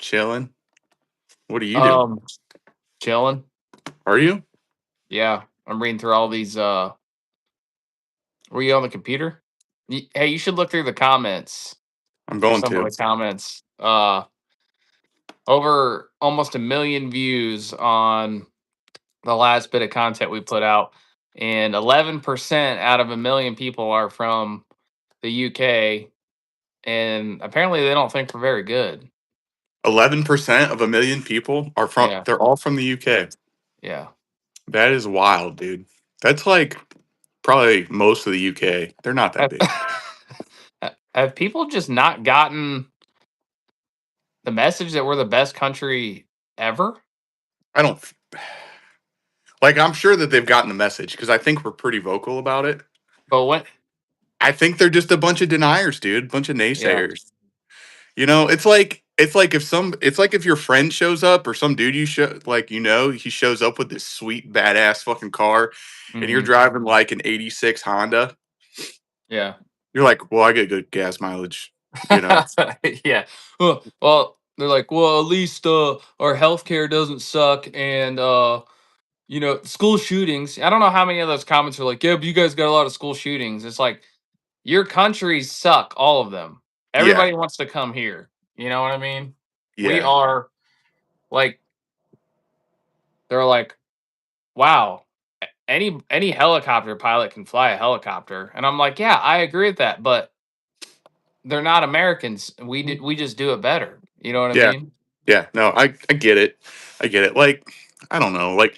Chilling. What are you doing? Um, Chilling. Are you? Yeah, I'm reading through all these. Were you on the computer? Hey, you should look through the comments I'm for going some of to. the comments. Over almost 1 million views on the last bit of content we put out, and 11% out of 1 million people are from the UK, and apparently they don't think we're very good. 11% of a million people are from. Yeah, They're all from the UK. yeah. That is wild, dude. That's like probably most of the UK. They're not that Have, big. have people just not gotten the message that we're the best country ever? I don't like. I'm sure that they've gotten the message because I think we're pretty vocal about it. But when, I think they're just a bunch of deniers, dude. Bunch of yeah. naysayers. It's like if your friend shows up or some dude he shows up with this sweet badass fucking car and you're Hmm. driving like an 86 Honda. Yeah. You're like, "Well, I get good gas mileage." You know? Yeah. Well, they're like, well, at least our healthcare doesn't suck, and school shootings. I don't know how many of those comments are like, yeah, but you guys got a lot of school shootings. It's like your countries suck, all of them. Yeah. Everybody wants to come here. You know what I mean? We Yeah. are like, they're like, wow, any helicopter pilot can fly a helicopter, and I'm like, yeah, I agree with that, but they're not Americans. We just do it better. You know what I Yeah. mean? Yeah. No, I get it. I get it. Like, I don't know. Like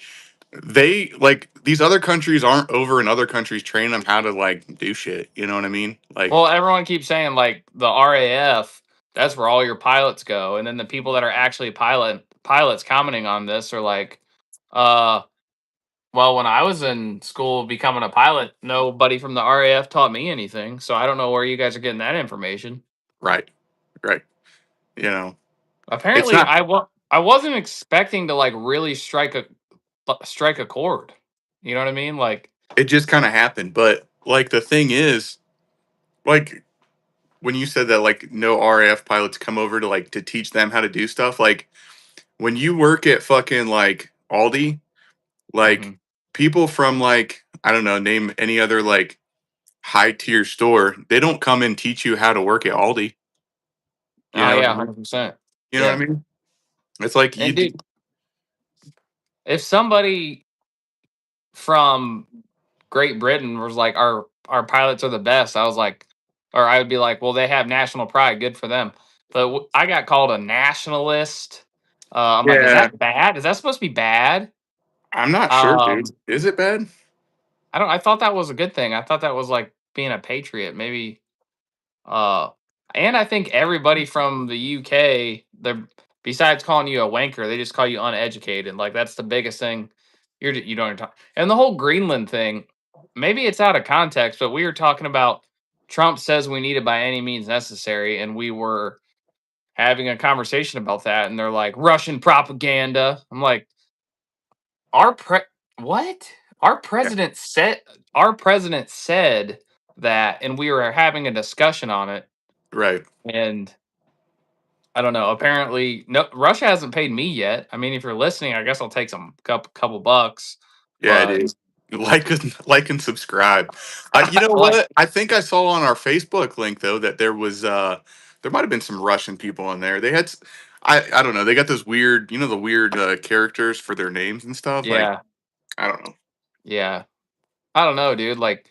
these other countries aren't over in other countries training them how to like do shit. You know what I mean? Like, Well, everyone keeps saying like the RAF, that's where all your pilots go, and then the people that are actually pilots commenting on this are like, uh, well, when I was in school becoming a pilot, nobody from the RAF taught me anything, so I don't know where you guys are getting that information. right. Right. You know. It's Apparently, not I wasn't expecting to like really strike a chord. You know what I mean? Like, it just kind of happened, but like the thing is, like when you said that like no RAF pilots come over to like to teach them how to do stuff, like when you work at fucking like Aldi, like mhm. people from like I don't know, name any other like high tier store, they don't come and teach you how to work at Aldi. You Oh know what I yeah, mean? 100%. You know what I Yeah, mean? It's like and dude, if somebody from Great Britain was like, our pilots are the best. I was like, or I would be like, well, they have national pride. Good for them. But I got called a nationalist. I'm like, is yeah, that bad? Is that supposed to be bad? I'm not sure, dude. Um, Is it bad? I don't. I thought that was a good thing. I thought that was like being a patriot. Maybe. Uh, and I think everybody from the UK, they're besides calling you a wanker, they just call you uneducated. Like that's the biggest thing. You don't even talk. And the whole Greenland thing, maybe it's out of context, but we were talking about Trump says we need it by any means necessary, and we were having a conversation about that, and they're like Russian propaganda. I'm like, our pre what? Our Yeah, president said our president said that, and we were having a discussion on it, right. and I don't know. Apparently, no, Russia hasn't paid me yet. I mean, if you're listening, I guess I'll take some couple bucks. Yeah, But dude. Like and subscribe. You know like, what? I think I saw on our Facebook link though that there might have been some Russian people in there. They had I don't know. They got those weird, the weird characters for their names and stuff. Like yeah, I don't know. yeah. I don't know, dude. Like,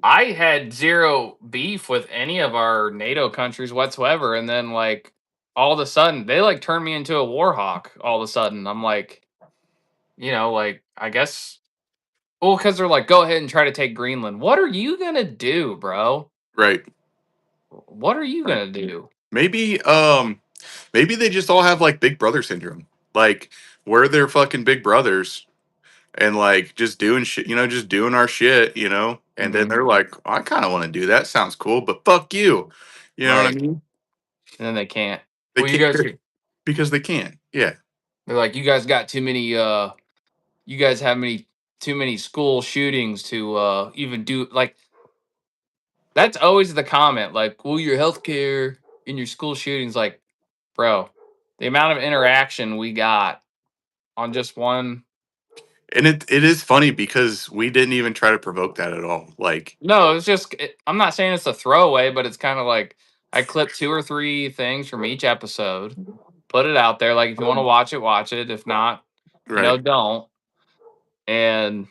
I had zero beef with any of our NATO countries whatsoever, and then like all of a sudden they like turned me into a war hawk. All of a sudden, I'm like, like I guess. Well, because they're like, go ahead and try to take Greenland. What are you gonna do, bro? Right. What are you Right. gonna do? Maybe maybe they just all have like big brother syndrome. Like we're their fucking big brothers and like just doing shit, just doing our shit, and then Hmm. they're like, I kind of want to do that. Sounds cool, but fuck you. You know what I Right. mean? And then they can't. They Well, you can't guys, because they can't. Yeah. they're like, you guys got too many. You guys have too many school shootings to even do like. That's always the comment. Like, well, your healthcare in your school shootings, like. bro, the amount of interaction we got on just one. And it is funny because we didn't even try to provoke that at all. Like, No, it's just I'm not saying it's a throwaway, but it's kind of like I clipped 2 or 3 things from each episode, put it out there. Like if you want to watch it, watch it. If not, right. don't. And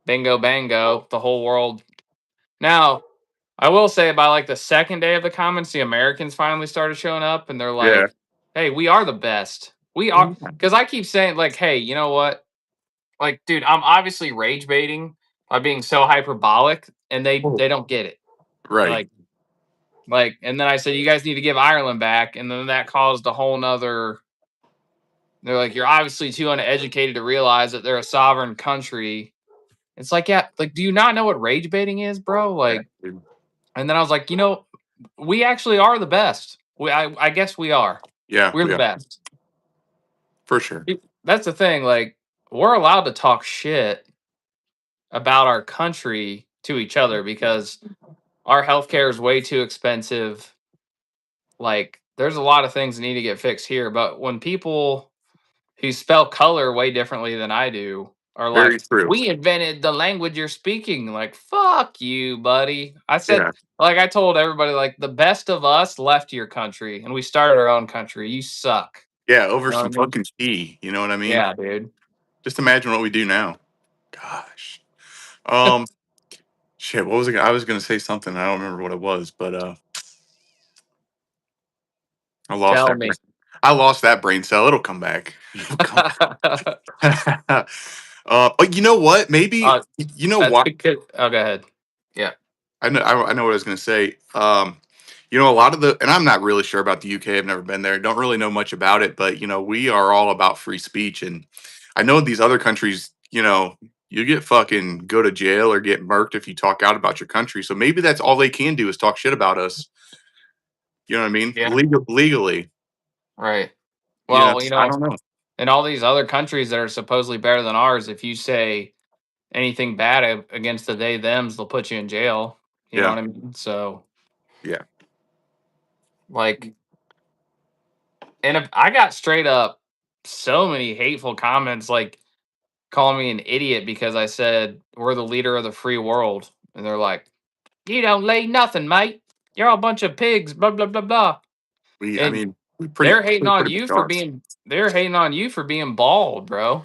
bingo, bango, the whole world. Now, I will say by like the second day of the comments, the Americans finally started showing up, and they're Yeah. like, "Hey, we are the best. We are." Because I keep saying like, "Hey, you know what? Like, dude, I'm obviously rage baiting by being so hyperbolic, and they don't get it. Right. Like, and then I said, you guys need to give Ireland back, and then that caused a whole nother. They're like, you're obviously too uneducated to realize that they're a sovereign country. It's like, yeah, like, do you not know what rage baiting is, bro? Yeah, Like, dude. and then I was like, we actually are the best. I guess we are. Yeah, We're we the are best. for sure. That's the thing. Like, we're allowed to talk shit about our country to each other because our healthcare is way too expensive. Like, there's a lot of things that need to get fixed here. But when people who spell color way differently than I do are Very like, true. we invented the language you're speaking. Like, fuck you, buddy. I said, Yeah. like, I told everybody, like, the best of us left your country and we started our own country. You suck. Yeah, over You know what some I mean? fucking tea. You know what I mean? Yeah, dude. Just imagine what we do now. Gosh. Um, shit. What was I was gonna say something. I don't remember what it was, but I lost Tell that. me. I lost that brain cell. It'll come back. It'll come. But you know what? Maybe uh, you know that's what? because, oh, go ahead. Yeah. I know what I was gonna say. You know, a lot of the, and I'm not really sure about the UK. I've never been there. Don't really know much about it, but you know, we are all about free speech, and I know these other countries. You know, you get fucking go to jail or get murked if you talk out about your country. So maybe that's all they can do is talk shit about us. You know what I mean? Yeah. Legally. Right. You know, Well, I don't know. in all these other countries that are supposedly better than ours, if you say anything bad against the they thems, they'll put you in jail. You know Yeah, what I mean? So, yeah. like, and if I got straight up so many hateful comments, like calling me an idiot because I said we're the leader of the free world, and they're like, "You don't lay nothing, mate. You're all a bunch of pigs." Blah blah blah blah. I And mean, we pretty, pretty much are. they're hating on you for being bald, bro.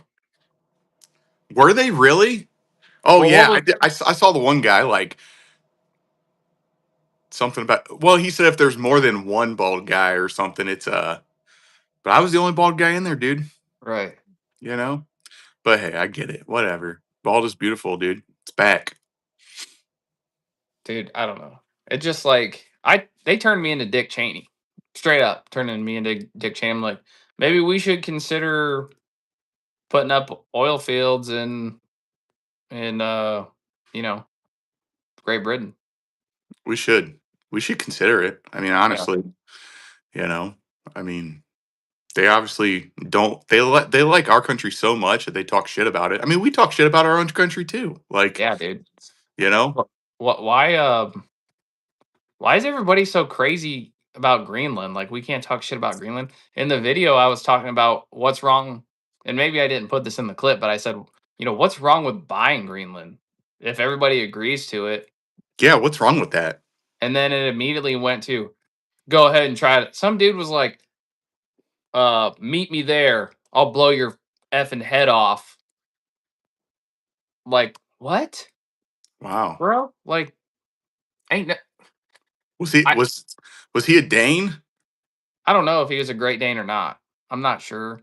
Were they really? Oh Well, what yeah, was I saw the one guy like something about. Well, he said if there's more than one bald guy or something, it's But I was the only bald guy in there, dude. right? You know. But hey, I get it. Whatever. Bald is beautiful, dude. It's back. Dude, I don't know. It just like they turned me into Dick Cheney. Straight up turning me into Dick Cheney. I'm like, maybe we should consider putting up oil fields in you know, Great Britain. We should. We should consider it. I mean, Yeah. honestly, you know. I mean, they obviously don't. They like our country so much that they talk shit about it. I mean, we talk shit about our own country too. Like, Yeah, dude. you know. What why is everybody so crazy about Greenland? Like we can't talk shit about Greenland. In the video I was talking about what's wrong, and maybe I didn't put this in the clip, but I said, what's wrong with buying Greenland if everybody agrees to it? Yeah. What's wrong with that? And then it immediately went to go ahead and try it. Some dude was like, meet me there. I'll blow your effing head off. Like, what? Wow. Bro? Like, ain't no, Was he I was was he a Dane? I don't know if he was a Great Dane or not. I'm not sure.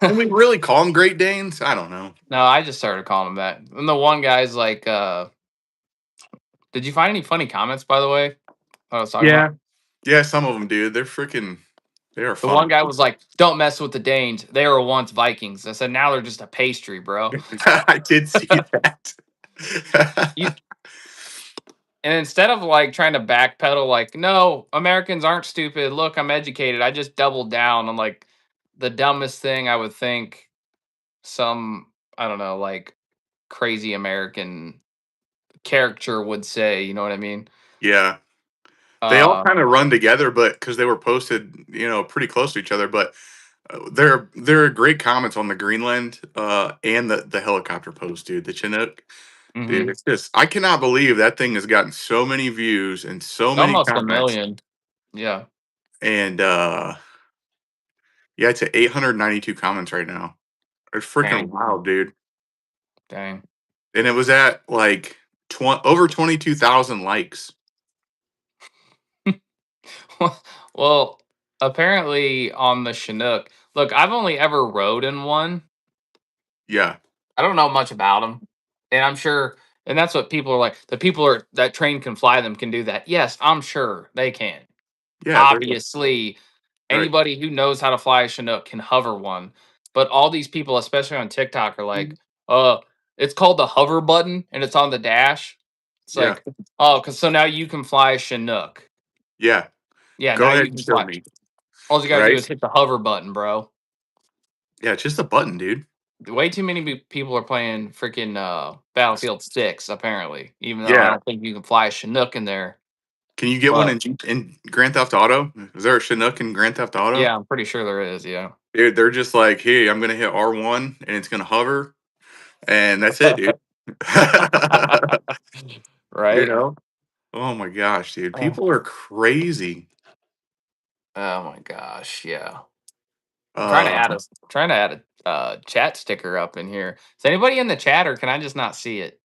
Can we really call them Great Danes? I don't know. No, I just started calling him that. And the one guy's like, did you find any funny comments, by the way? What I was talking about? Yeah. Yeah, some of them, dude. They're freaking. They are The one funny. guy was like, don't mess with the Danes. They were once Vikings. I said, now they're just a pastry, bro. I did see that. You and instead of like trying to backpedal, like, no, Americans aren't stupid. Look, I'm educated. I just doubled down on like the dumbest thing I would think some, I don't know, like crazy American character would say. You know what I mean? Yeah. They all Uh, kind of run together, but because they were posted, pretty close to each other. But there are great comments on the Greenland and the helicopter post, dude. The Chinook, dude. mhm. It's just I cannot believe that thing has gotten so many views and so many Almost a comments. million. Yeah. And yeah, it's at 892 comments right now. It's freaking Dang. wild, dude. Dang. And it was at like over 22,000 likes. Well, apparently on the Chinook. Look, I've only ever rode in one. Yeah, I don't know much about them, and I'm sure, and that's what people are like. The people are that train can fly them can do that. Yes, I'm sure they can. yeah, they're Obviously, right. anybody who knows how to fly a Chinook can hover one. But all these people, especially on TikTok, are like, uh, it's called the hover button and it's on the dash. It's Yeah, like, oh, because so now you can fly a Chinook. yeah. Yeah, Go now ahead you and can show fly. me. All you gotta do Right? is hit the hover button, bro. Yeah, it's just a button, dude. Way too many people are playing freaking Battlefield 6, apparently. Even though I Yeah. don't think you can fly a Chinook in there. Can you get one But in Grand Theft Auto? Is there a Chinook in Grand Theft Auto? yeah, I'm pretty sure there is, yeah. Dude, they're just like, hey, I'm gonna hit R1 and it's gonna hover, and that's it, dude. you Right? know? Oh my gosh, dude. Uh, People are crazy. oh my gosh, yeah. I'm trying to Uh, add a chat sticker up in here. Is anybody in the chat or can I just not see it?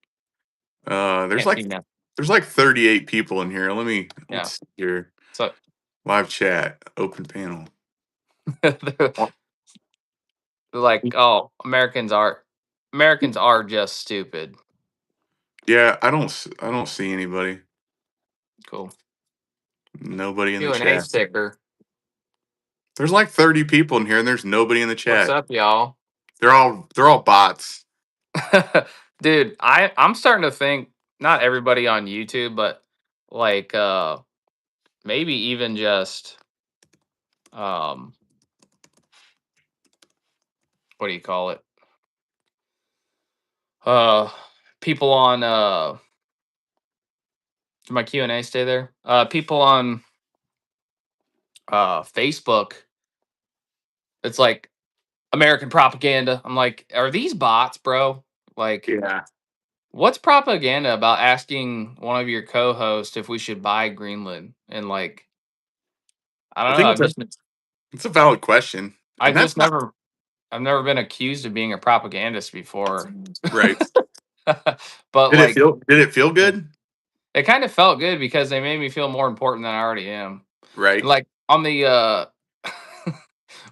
there's Can't like see now. 38 people in here. Yeah. Let's see here. So Live chat, open panel. they're Well, like, oh, Americans are just stupid. yeah, I don't see anybody. Cool. Nobody in the Q&A chat. sticker. There's like 30 people in here and there's nobody in the What's chat. up, y'all? They're all bots. Dude, I'm starting to think not everybody on YouTube, but like maybe even just um what do you call it? Uh people on did my Q&A stay there? People on Facebook, it's like American propaganda. I'm like, are these bots, bro? Like, Yeah. what's propaganda about asking one of your co-hosts if we should buy Greenland? And like, I I don't know. think it's a valid question. I And that's just not I've never been accused of being a propagandist before. right. But like, Did it feel yeah, good? it kind of felt good because they made me feel more important than I already am. Right. Like on the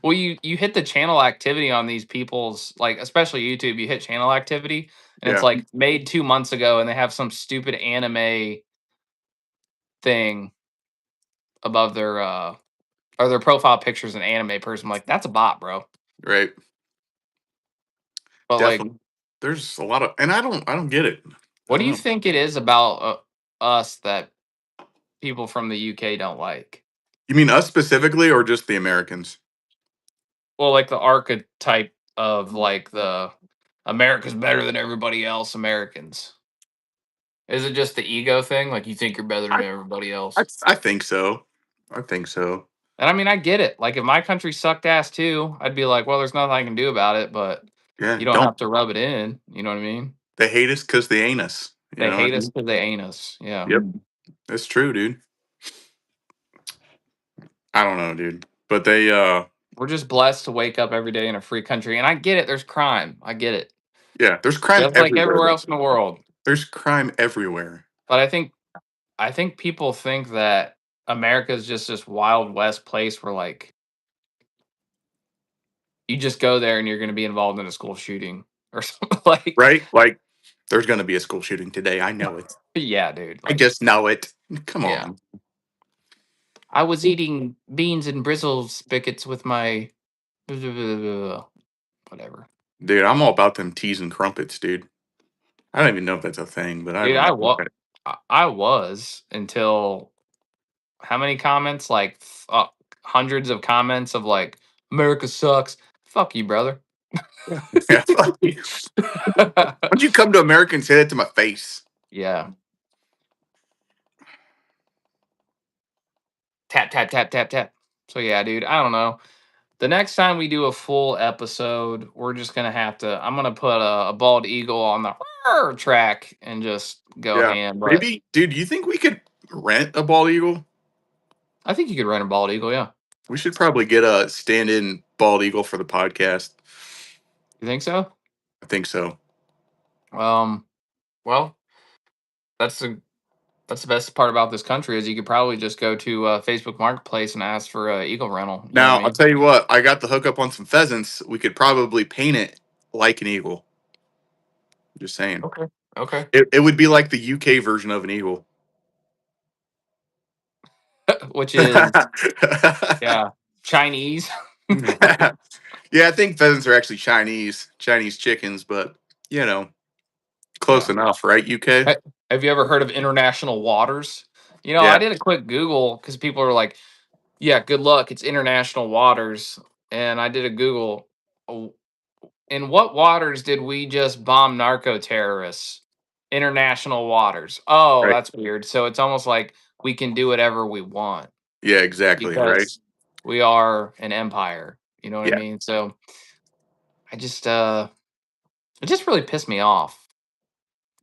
well, you hit the channel activity on these people's, like, especially YouTube, you hit channel activity and it's Yeah. like made 2 months ago and they have some stupid anime thing above their or their profile pictures an anime person. I'm like, that's a bot, bro. Right. But like, Definitely. There's a lot of and I don't get it. I what do don't you know. think it is about us that people from the UK don't like? You mean us specifically or just the Americans? Well, like the archetype of like the America's better than everybody else Americans. Is it just the ego thing? Like you think you're better than I everybody else? I think so. I think so. And I mean, I get it. Like if my country sucked ass too, I'd be like, well, there's nothing I can do about it, but Yeah. you don't Don't have to rub it in. You know what I mean? they hate us because they ain't us. You They know what hate I us mean? because they ain't us. Yeah. Yep. That's true, dude. I don't know, dude. But they We're just blessed to wake up every day in a free country. And I get it. There's crime. I get it. yeah, there's crime Just like everywhere. everywhere else in the world. There's crime everywhere. But I think people think that America is just this wild west place where like you just go there and you're going to be involved in a school shooting or something like. Right? Like there's gonna be a school shooting today. I know it. Yeah, dude. I Like, just know it. Come yeah. on. I was eating beans and Brizzle spigots with my whatever. Dude, I'm all about them teas and crumpets, dude. I don't even know if that's a thing, but I Dude, don't know. I was until how many comments? Like hundreds of comments of like America sucks. Fuck you, brother. Yeah, fuck you. Why'd you come to America and say that to my face? Yeah. Tap, tap, tap, tap, tap. So yeah, dude, I don't know. The next time we do a full episode, we're just gonna have to. I'm gonna put a bald eagle on the track and just go Yeah. ham. But Maybe, dude, you think we could rent a bald eagle? I think you could rent a bald eagle. Yeah, We should probably get a stand-in bald eagle for the podcast. you think so? I think so. Um, well, that's the that's the best part about this country is you could probably just go to Facebook Marketplace and ask for a eagle rental. You know what Now, I I'll mean? tell you what, I got the hookup on some pheasants. We could probably paint it like an eagle. Just saying. Okay. Okay. It would be like the UK version of an eagle. Which is yeah, Chinese. Yeah, I think pheasants are actually Chinese chickens, but you know, close Yeah. enough, right? UK? Have you ever heard of international waters? You know, I Yeah, did a quick Google because people are like, "Yeah, good luck. It's international waters." And I did a Google. "Oh, in what waters did we just bomb narco terrorists? International waters. Oh, right. that's weird. So it's almost like we can do whatever we want Yeah, exactly, right? because we are an empire. You know what I Yeah, mean? So I just, it just really pissed me off.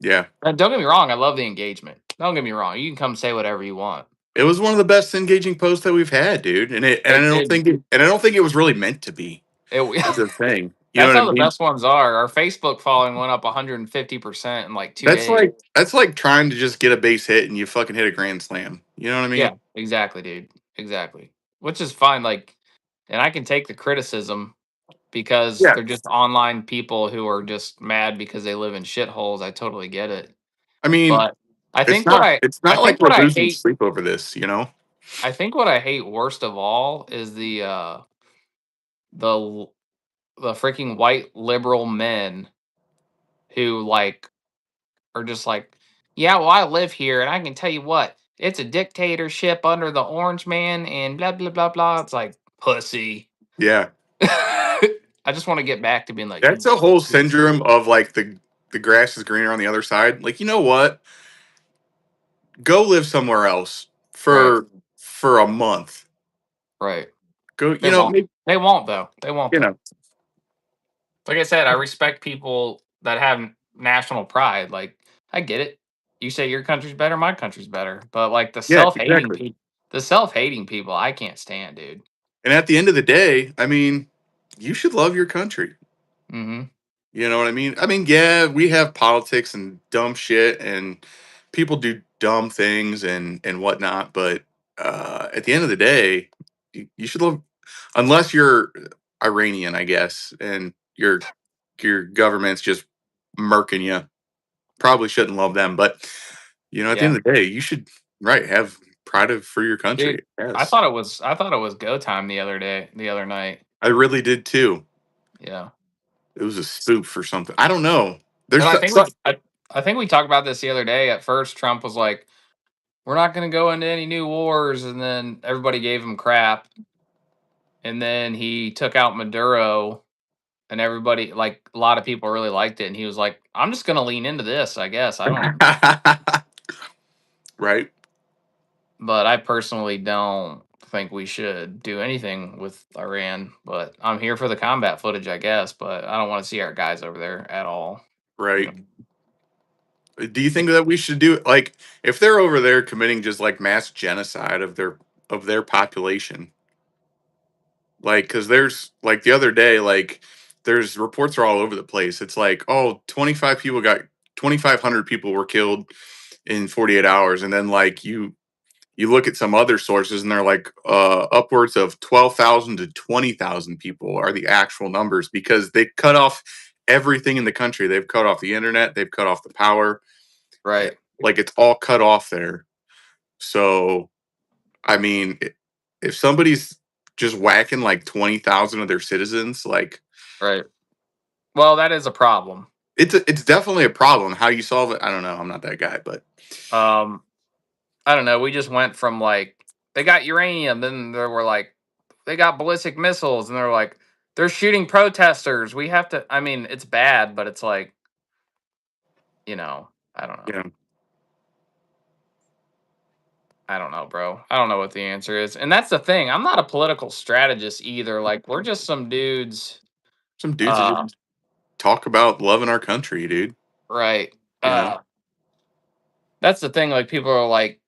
yeah. And don't get me wrong, I love the engagement. Don't get me wrong. You can come say whatever you want. It was one of the best engaging posts that we've had, dude. And It did. I don't think it was really meant to be. It, That's the thing. You know that's what I how the mean? best ones are. Our Facebook following went up 150% in like 2 days. That's like trying to just get a base hit and you fucking hit a grand slam. You know what I Yeah, mean? exactly, dude. Exactly. Which is fine. Like, and I can take the criticism because Yeah. they're just online people who are just mad because they live in shitholes. I totally get it. I mean, But I think what it's I not like think we're what I losing hate sleep over this, you know? I think what I hate worst of all is the the freaking white liberal men who like are just like, yeah, well, I live here and I can tell you what, it's a dictatorship under the orange man and blah blah blah blah. It's like pussy. Yeah. I just want to get back to being like, you That's a whole pussy. syndrome of like the grass is greener on the other side. Like, you know what? Go live somewhere else Right, for a month. right. Go, They you know, won't. maybe, They won't though. They won't you though. know. Like I said, I respect people that have national pride. Like I get it. You say your country's better, my country's better. But like Yeah, exactly. the self-hating people, I can't stand, dude. And at the end of the day, I mean, you should love your country. Mhm. You know what I mean? I mean, yeah, we have politics and dumb shit, and people do dumb things and whatnot. But at the end of the day, you should love, unless you're Iranian, I guess, and your government's just murking you. Probably shouldn't love them, but at the Yeah. end of the day, you should have pride for your Dude, country. I Yes, thought it was I thought it was go time the other night. I really did too. Yeah. It was a spoof or something. I don't know. There's And so, I think we talked about this the other day. At first Trump was like, "We're not going to go into any new wars." And then everybody gave him crap. And then he took out Maduro and everybody like a lot of people really liked it and he was like, "I'm just going to lean into this, I guess. I don't." right. But I personally don't think we should do anything with Iran, but I'm here for the combat footage, I guess, but I don't want to see our guys over there at all. You know. Right. Do you think that we should do like if they're over there committing just like mass genocide of their population? Like cuz there's like the other day like there's reports are all over the place. It's like, oh, 25 people got 2500 people were killed in 48 hours and then like you look at some other sources and they're like upwards of 12,000 to 20,000 people are the actual numbers because they cut off everything in the country. They've cut off the internet, they've cut off the power. Right. Like it's all cut off there. So, I mean, if somebody's just whacking like 20,000 of their citizens, like Right. Well, that is a problem. it's definitely a problem. How you solve it, I don't know. I'm not that guy, but Um I don't know, we just went from like they got uranium, then there were like they got ballistic missiles and they're like they're shooting protesters. We have to I mean, it's bad, but it's like, I don't know. yeah, I don't know, bro. I don't know what the answer is. And that's the thing. I'm not a political strategist either. Like we're just some dudes. Some dudes that Uh just talk about loving our country, dude. right. You know? That's the thing. Like people are like,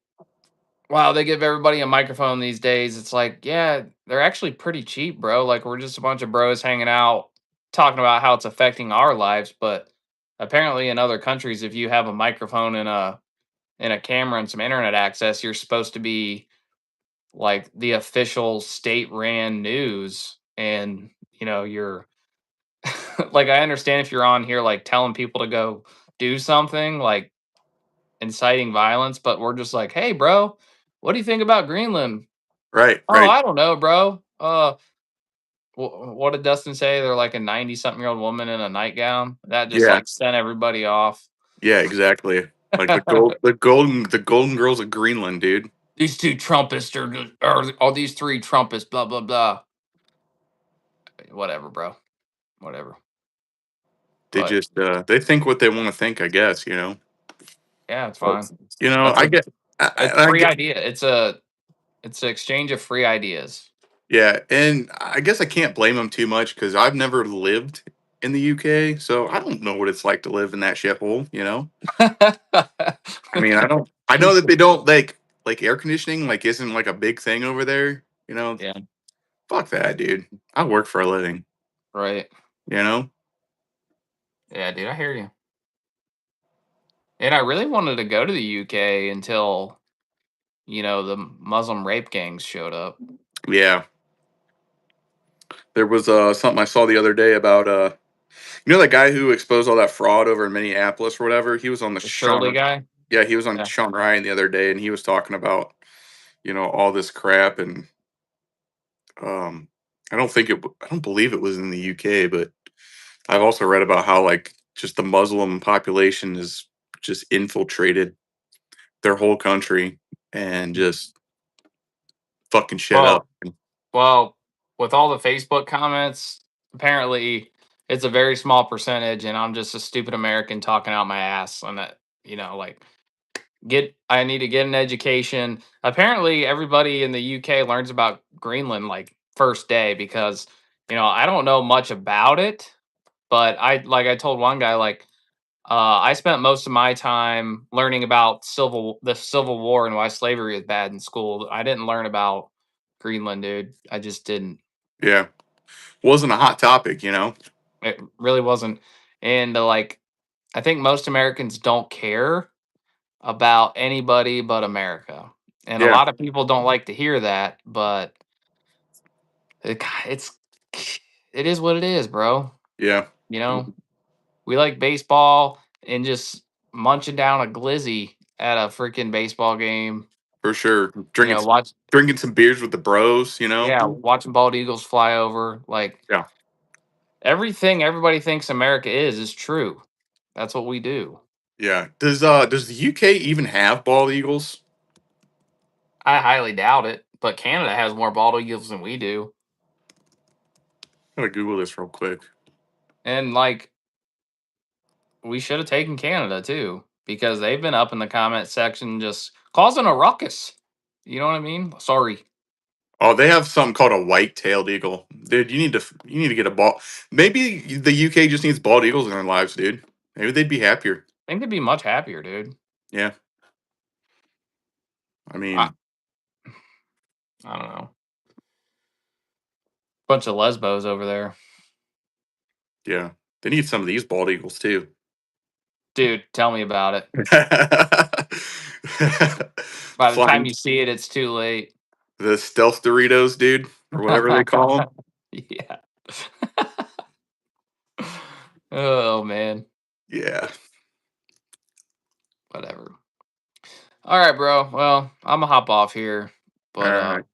wow, they give everybody a microphone these days. It's like, yeah, they're actually pretty cheap, bro. Like we're just a bunch of bros hanging out talking about how it's affecting our lives, but apparently in other countries if you have a microphone and a camera and some internet access, you're supposed to be like the official state ran news and you're like I understand if you're on here like telling people to go do something like inciting violence, but we're just like, hey bro, what do you think about Greenland? Right, Oh, right. I don't know, bro. What did Dustin say? They're like a 90-something-year-old woman in a nightgown. That just Yeah, like sent everybody off. yeah, exactly. Like the golden girls of Greenland, dude. These two Trumpists or all these three Trumpists, blah blah blah. Whatever, bro. Whatever. They But just they think what they want to think, I guess, you know. yeah, it's But, fine. you know, That's I a get it's I free get idea. It's an exchange of free ideas. yeah, and I guess I can't blame them too much because I've never lived in the UK, so I don't know what it's like to live in that shithole, you know. I mean, I don't. I know that they don't like air conditioning like isn't like a big thing over there. You know, Yeah, fuck that, dude. I work for a living. right. You know. Yeah, dude, I hear you. And I really wanted to go to the UK until, the Muslim rape gangs showed up. Yeah, there was something I saw the other day about you know that guy who exposed all that fraud over in Minneapolis or whatever. He was on the The Shirley guy? Yeah, he was on Yeah. Sean Ryan the other day, and he was talking about all this crap and um I don't believe it was in the UK, but I've also read about how like just the Muslim population is just infiltrated their whole country and just fucking shit up. Well, well, with all the Facebook comments, apparently it's a very small percentage, and I'm just a stupid American talking out my ass on that, like I need to get an education. Apparently, everybody in the UK learns about Greenland like first day because I don't know much about it, but I told one guy like I spent most of my time learning about the Civil War and why slavery is bad in school. I didn't learn about Greenland, dude. I just didn't. Yeah, wasn't a hot topic, you know. It really wasn't. And like, I think most Americans don't care about anybody but America. And a Yeah, lot of people don't like to hear that, but it's it is what it is, bro. yeah, You know, we like baseball and just munching down a glizzy at a freaking baseball game. for sure. You know, watch Drinking some beers with the bros, you know. yeah, watching bald eagles fly over. Like Yeah, everything everybody thinks America is true. That's what we do. yeah. Does the UK even have bald eagles? I highly doubt it, but Canada has more bald eagles than we do. I'm gonna Google this real quick. And like we should have taken Canada too, because they've been up in the comment section just causing a ruckus. You know what I mean? Sorry. Oh, they have something called a white-tailed eagle, dude. You need to get a bald. Maybe the UK just needs bald eagles in their lives, dude. Maybe they'd be happier. I think they'd be much happier, dude. Yeah, I I, mean, I don't know. Bunch of lesbos over there. yeah, they need some of these bald eagles too. Dude, tell me about it. By the time Flying you see it, it's too late. the stealth Doritos, dude, or whatever they call them. Yeah. Oh man. Yeah. Whatever. All right, bro. Well, I'm gonna hop off here, All but right.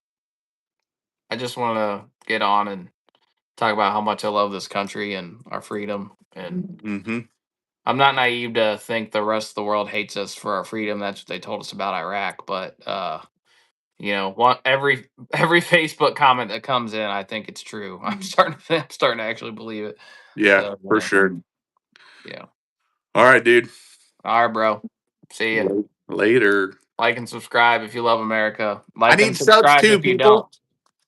I just want to get on and talk about how much I love this country and our freedom. And Mm-hmm. I'm not naive to think the rest of the world hates us for our freedom. That's what they told us about Iraq. But every Facebook comment that comes in, I think it's true. I'm starting to actually believe it. Yeah, So for sure. yeah. All right, dude. All right, bro. See ya. Later. Like and subscribe if you love America. I Like and need subs subscribe too, if you don't. people.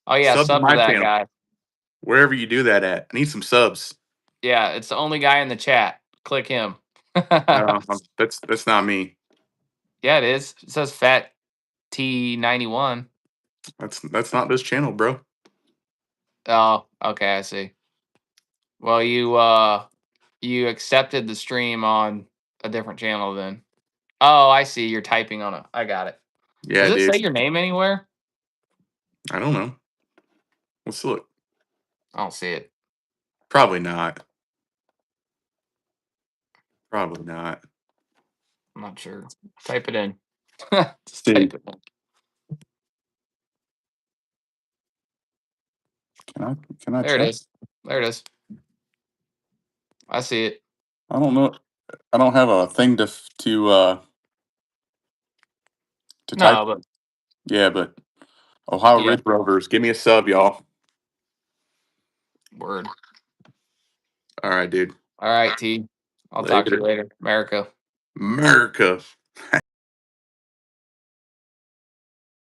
Oh yeah, Sub to sub to my that channel. guy. Wherever you do that at. I need some subs. Yeah, it's the only guy in the chat. Click him. No, that's not me. Yeah, it is. It says Fat T91. That's not this channel, bro. Oh, okay, I see. Well, you accepted the stream on a different channel then. Oh, I see. You're typing on it. I got it. Does Yeah, it say dude. your name anywhere? I don't know. Let's look. I don't see it. Probably not. Probably not. I'm not sure. Type it in. Just See, type it in. can I There it check? is. There it is. I see it. I don't know. I don't have a thing to type. No, but Yeah, but Ohio yeah, Ridge Rovers, give me a sub, y'all. word. All right, dude. All right, T. I'll talk to you Later. later. America. America.